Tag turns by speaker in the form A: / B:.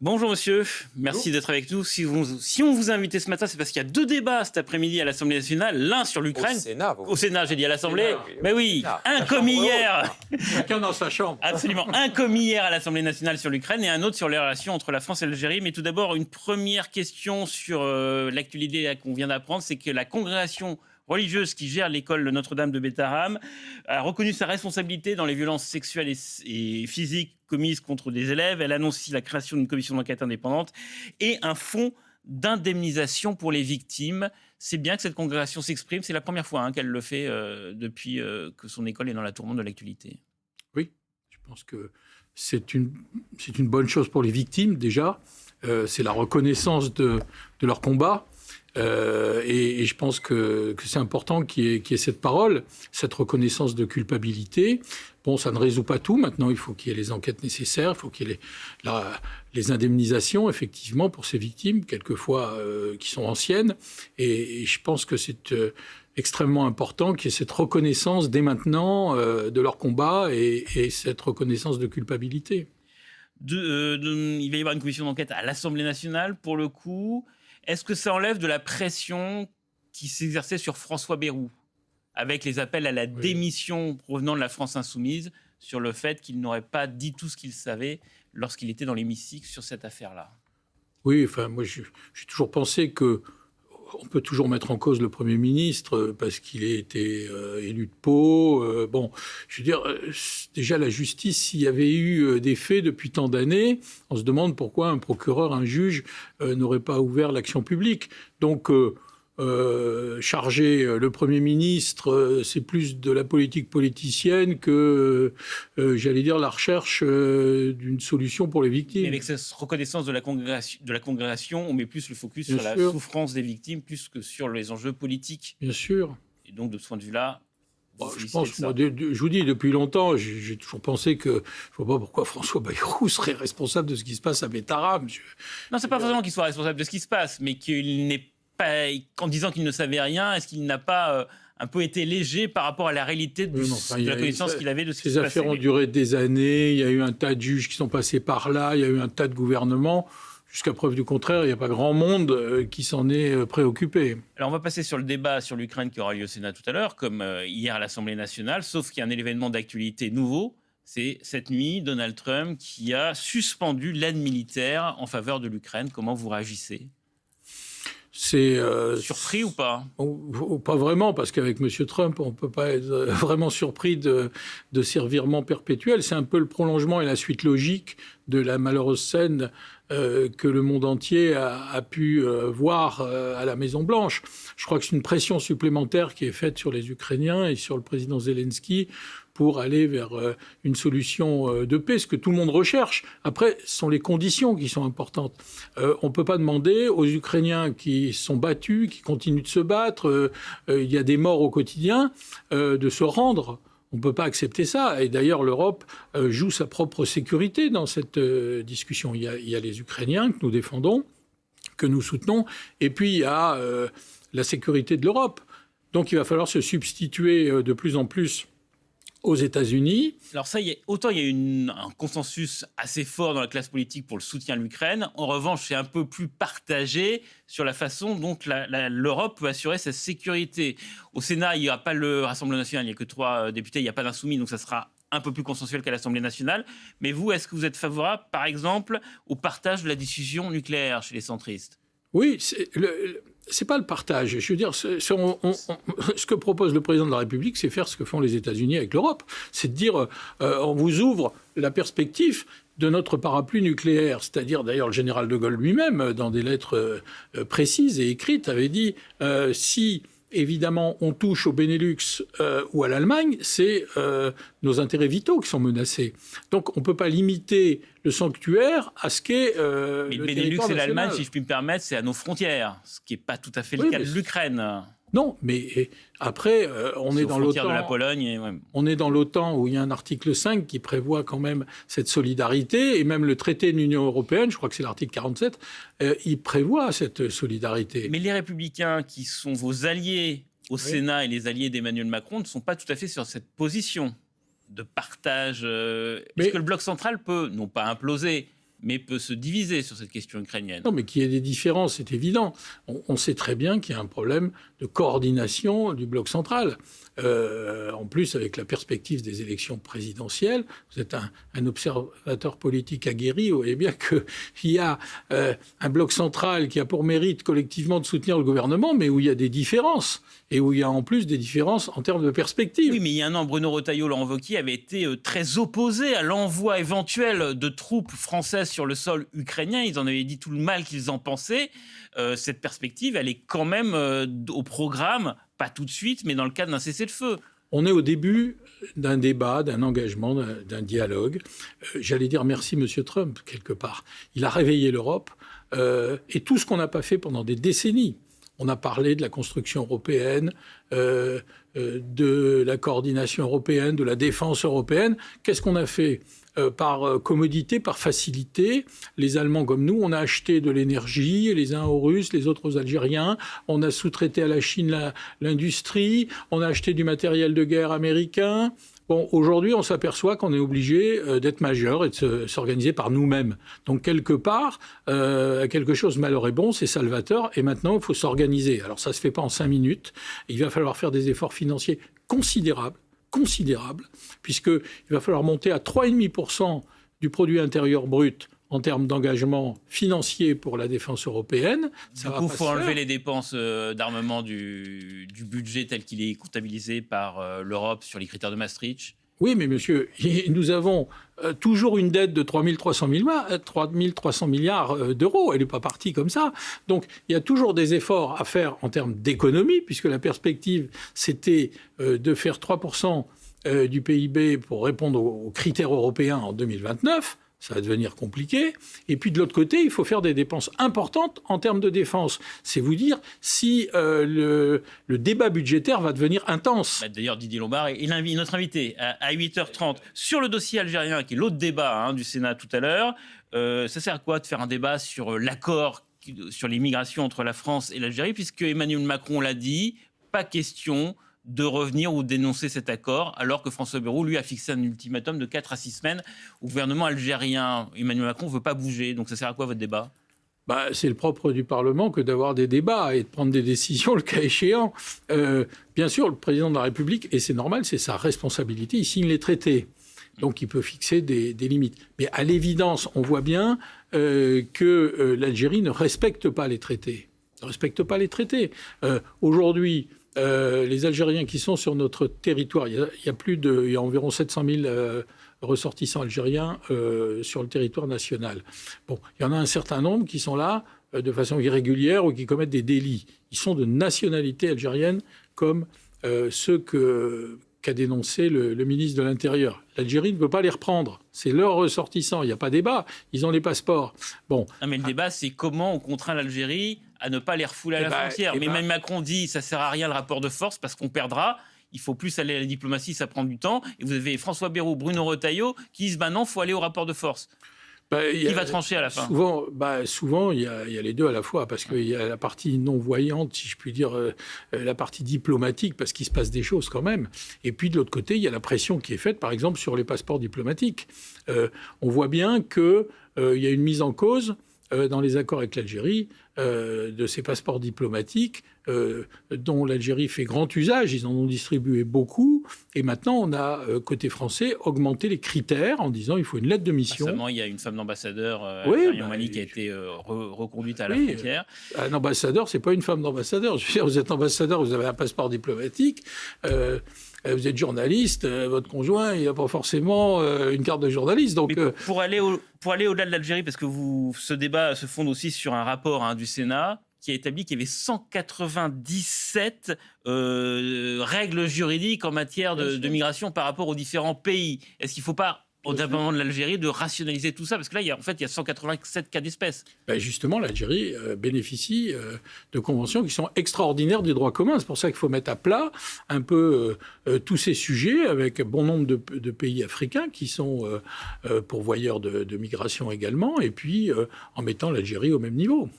A: Bonjour monsieur, merci d'être avec nous. Si on vous a invité ce matin, c'est parce qu'il y a deux débats cet après-midi à l'Assemblée nationale. L'un sur l'Ukraine. Au Sénat, j'ai dit à l'Assemblée. Mais oui, un comme hier.
B: Chacun dans sa chambre.
A: Absolument. Un comme hier à l'Assemblée nationale sur l'Ukraine et un autre sur les relations entre la France et l'Algérie. Mais tout d'abord, une première question sur l'actualité qu'on vient d'apprendre, c'est que la congrégation religieuse qui gère l'école de Notre-Dame de Bétarame a reconnu sa responsabilité dans les violences sexuelles et physiques commises contre des élèves. Elle annonce aussi la création d'une commission d'enquête indépendante et un fonds d'indemnisation pour les victimes. C'est bien que cette congrégation s'exprime. C'est la première fois qu'elle le fait depuis que son école est dans la tourmente de l'actualité.
B: Oui, je pense que c'est une bonne chose pour les victimes, déjà. C'est la reconnaissance de leur combat. Et je pense que c'est important qu'il y ait cette parole, cette reconnaissance de culpabilité. Bon, ça ne résout pas tout. Maintenant, il faut qu'il y ait les enquêtes nécessaires, il faut qu'il y ait les indemnisations, effectivement, pour ces victimes, quelquefois qui sont anciennes. Et je pense que c'est extrêmement important qu'il y ait cette reconnaissance dès maintenant de leur combat et cette reconnaissance de culpabilité.
A: Il va y avoir une commission d'enquête à l'Assemblée nationale, pour le coup. Est-ce que ça enlève de la pression qui s'exerçait sur François Bayrou, avec les appels à la démission provenant de la France insoumise, sur le fait qu'il n'aurait pas dit tout ce qu'il savait lorsqu'il était dans l'hémicycle sur cette affaire-là?
B: Oui, enfin, moi, j'ai toujours pensé que on peut toujours mettre en cause le Premier ministre parce qu'il a été élu de Pau. Bon, je veux dire, déjà la justice, s'il y avait eu des faits depuis tant d'années, on se demande pourquoi un procureur, un juge n'aurait pas ouvert l'action publique. Donc, charger le Premier ministre, c'est plus de la politique politicienne que, j'allais dire, la recherche d'une solution pour les victimes.
A: Mais avec cette reconnaissance de la congrégation, on met plus le focus
B: Bien
A: sur la
B: sûr.
A: souffrance des victimes, plus que sur les enjeux politiques.
B: Bien sûr.
A: Et donc, de ce point de vue-là,
B: Je pense, moi, je vous dis, depuis longtemps, j'ai toujours pensé que je ne vois pas pourquoi François Bayrou serait responsable de ce qui se passe à Bétarame.
A: Non, c'est pas forcément qu'il soit responsable de ce qui se passe, mais qu'il n'est pas, en disant qu'il ne savait rien, est-ce qu'il n'a pas un peu été léger par rapport à la réalité de la connaissance qu'il avait de ce qui se passait?
B: Ces affaires ont duré des années, il y a eu un tas de juges qui sont passés par là, il y a eu un tas de gouvernements. Jusqu'à preuve du contraire, il n'y a pas grand monde qui s'en est préoccupé.
A: Alors, on va passer sur le débat sur l'Ukraine qui aura lieu au Sénat tout à l'heure, comme hier à l'Assemblée nationale, sauf qu'il y a un événement d'actualité nouveau. C'est cette nuit, Donald Trump qui a suspendu l'aide militaire en faveur de l'Ukraine. Comment vous réagissez?
B: C'est
A: surpris ou pas?
B: Pas vraiment, parce qu'avec M. Trump, on ne peut pas être vraiment surpris de ces revirements perpétuels. C'est un peu le prolongement et la suite logique de la malheureuse scène que le monde entier a pu voir à la Maison-Blanche. Je crois que c'est une pression supplémentaire qui est faite sur les Ukrainiens et sur le président Zelensky pour aller vers une solution de paix, ce que tout le monde recherche. Après, ce sont les conditions qui sont importantes. On ne peut pas demander aux Ukrainiens qui sont battus, qui continuent de se battre, il y a des morts au quotidien, de se rendre. On ne peut pas accepter ça. Et d'ailleurs, l'Europe joue sa propre sécurité dans cette discussion. Il y a les Ukrainiens que nous défendons, que nous soutenons, et puis il y a la sécurité de l'Europe. Donc il va falloir se substituer de plus en plus aux États-Unis.
A: Alors ça, autant il y a un consensus assez fort dans la classe politique pour le soutien à l'Ukraine. En revanche, c'est un peu plus partagé sur la façon dont l'Europe peut assurer sa sécurité. Au Sénat, il n'y a pas le Rassemblement national, il n'y a que 3 députés, il n'y a pas d'insoumis, donc ça sera un peu plus consensuel qu'à l'Assemblée nationale. Mais vous, est-ce que vous êtes favorable, par exemple, au partage de la décision nucléaire chez les centristes?
B: Oui, c'est pas le partage. Je veux dire, ce que propose le président de la République, c'est faire ce que font les États-Unis avec l'Europe. C'est de dire, on vous ouvre la perspective de notre parapluie nucléaire. C'est-à-dire, d'ailleurs, le général de Gaulle lui-même, dans des lettres précises et écrites, avait dit si évidemment on touche au Benelux ou à l'Allemagne, c'est nos intérêts vitaux qui sont menacés. Donc on ne peut pas limiter le sanctuaire à ce qu'est
A: mais le Benelux et l'Allemagne, si je puis me permettre, c'est à nos frontières, ce qui n'est pas tout à fait le cas de l'Ukraine.
B: Non, mais après, on est dans l'OTAN.
A: De la Pologne. Ouais.
B: On est dans l'OTAN où il y a un article 5 qui prévoit quand même cette solidarité, et même le traité de l'Union européenne, je crois que c'est l'article 47, il prévoit cette solidarité.
A: Mais les Républicains, qui sont vos alliés au Sénat et les alliés d'Emmanuel Macron, ne sont pas tout à fait sur cette position de partage. Est-ce que le bloc central peut, non pas imploser, mais peut se diviser sur cette question ukrainienne.
B: Non, mais qu'il y ait des différences, c'est évident. On sait très bien qu'il y a un problème de coordination du bloc central. En plus, avec la perspective des élections présidentielles, vous êtes un observateur politique aguerri, vous voyez bien qu'il y a un bloc central qui a pour mérite collectivement de soutenir le gouvernement, mais où il y a des différences, et où il y a en plus des différences en termes de perspective.
A: Oui, mais il y a un an, Bruno Retailleau, Laurent Wauquiez, avait été très opposé à l'envoi éventuel de troupes françaises sur le sol ukrainien. Ils en avaient dit tout le mal qu'ils en pensaient. Cette perspective, elle est quand même au programme, pas tout de suite, mais dans le cadre d'un cessez-le-feu.
B: On est au début d'un débat, d'un engagement, d'un dialogue. J'allais dire merci M. Trump, quelque part. Il a réveillé l'Europe et tout ce qu'on n'a pas fait pendant des décennies. On a parlé de la construction européenne, de la coordination européenne, de la défense européenne. Qu'est-ce qu'on a fait ? Par commodité, par facilité, les Allemands comme nous, on a acheté de l'énergie, les uns aux Russes, les autres aux Algériens, on a sous-traité à la Chine l'industrie, on a acheté du matériel de guerre américain. Bon, aujourd'hui, on s'aperçoit qu'on est obligé d'être majeur et de s'organiser par nous-mêmes. Donc, quelque part, quelque chose malheur est bon, c'est salvateur, et maintenant, il faut s'organiser. Alors, ça ne se fait pas en 5 minutes. Il va falloir faire des efforts financiers considérables, puisqu'il va falloir monter à 3,5% du produit intérieur brut en termes d'engagement financier pour la défense européenne.
A: Du coup, il faut enlever les dépenses d'armement du budget tel qu'il est comptabilisé par l'Europe sur les critères de Maastricht.
B: Oui, mais monsieur, nous avons toujours une dette de 3 300 milliards d'euros. Elle n'est pas partie comme ça. Donc, il y a toujours des efforts à faire en termes d'économie, puisque la perspective, c'était de faire 3% du PIB pour répondre aux critères européens en 2029. Ça va devenir compliqué. Et puis de l'autre côté, il faut faire des dépenses importantes en termes de défense. C'est vous dire si le débat budgétaire va devenir intense.
A: D'ailleurs, Didier Lombard est notre invité à 8h30 sur le dossier algérien, qui est l'autre débat du Sénat tout à l'heure. Ça sert à quoi de faire un débat sur l'accord sur l'immigration entre la France et l'Algérie, puisque Emmanuel Macron l'a dit, pas question de revenir ou dénoncer cet accord, alors que François Bayrou, lui, a fixé un ultimatum de 4 à 6 semaines au gouvernement algérien. Emmanuel Macron ne veut pas bouger, donc ça sert à quoi votre débat ?
B: C'est le propre du Parlement que d'avoir des débats et de prendre des décisions le cas échéant. Bien sûr, le président de la République, et c'est normal, c'est sa responsabilité, il signe les traités. Donc il peut fixer des limites. Mais à l'évidence, on voit bien que l'Algérie ne respecte pas les traités. Aujourd'hui, les Algériens qui sont sur notre territoire, il y a environ 700 000 ressortissants algériens sur le territoire national. Bon, il y en a un certain nombre qui sont là de façon irrégulière ou qui commettent des délits. Ils sont de nationalité algérienne, comme ceux qu'a dénoncé le ministre de l'Intérieur. L'Algérie ne peut pas les reprendre. C'est leurs ressortissants. Il n'y a pas débat. Ils ont les passeports. Bon.
A: Non, mais le débat, c'est comment on contraint l'Algérie à ne pas les refouler à la frontière. Mais même Macron dit ça ne sert à rien le rapport de force parce qu'on perdra. Il faut plus aller à la diplomatie, ça prend du temps. Et vous avez François Bayrou, Bruno Retailleau qui disent non, il faut aller au rapport de force. Qui va trancher à la fin ?
B: Souvent, il y a les deux à la fois, parce qu'il y a la partie non-voyante, si je puis dire, la partie diplomatique, parce qu'il se passe des choses quand même. Et puis, de l'autre côté, il y a la pression qui est faite, par exemple, sur les passeports diplomatiques. On voit bien qu'il y a une mise en cause dans les accords avec l'Algérie de ces passeports diplomatiques dont l'Algérie fait grand usage. Ils en ont distribué beaucoup. Et maintenant, on a, côté français, augmenté les critères en disant qu'il faut une lettre de mission.
A: Récemment, il y a une femme d'ambassadeur Marion Mali qui a été reconduite à la frontière.
B: Un ambassadeur, ce n'est pas une femme d'ambassadeur. Je veux dire, vous êtes ambassadeur, vous avez un passeport diplomatique. Vous êtes journaliste, votre conjoint, il n'a pas forcément une carte de journaliste. Donc,
A: pour aller au-delà de l'Algérie, parce que ce débat se fonde aussi sur un rapport du Sénat qui a établi qu'il y avait 197 règles juridiques en matière de migration par rapport aux différents pays. Est-ce qu'il ne faut pas, au département de l'Algérie, de rationaliser tout ça ? Parce que là, il y a 187 cas d'espèces.
B: Justement, l'Algérie bénéficie de conventions qui sont extraordinaires du droit commun. C'est pour ça qu'il faut mettre à plat un peu tous ces sujets avec bon nombre de pays africains qui sont pourvoyeurs de migration également, et puis en mettant l'Algérie au même niveau.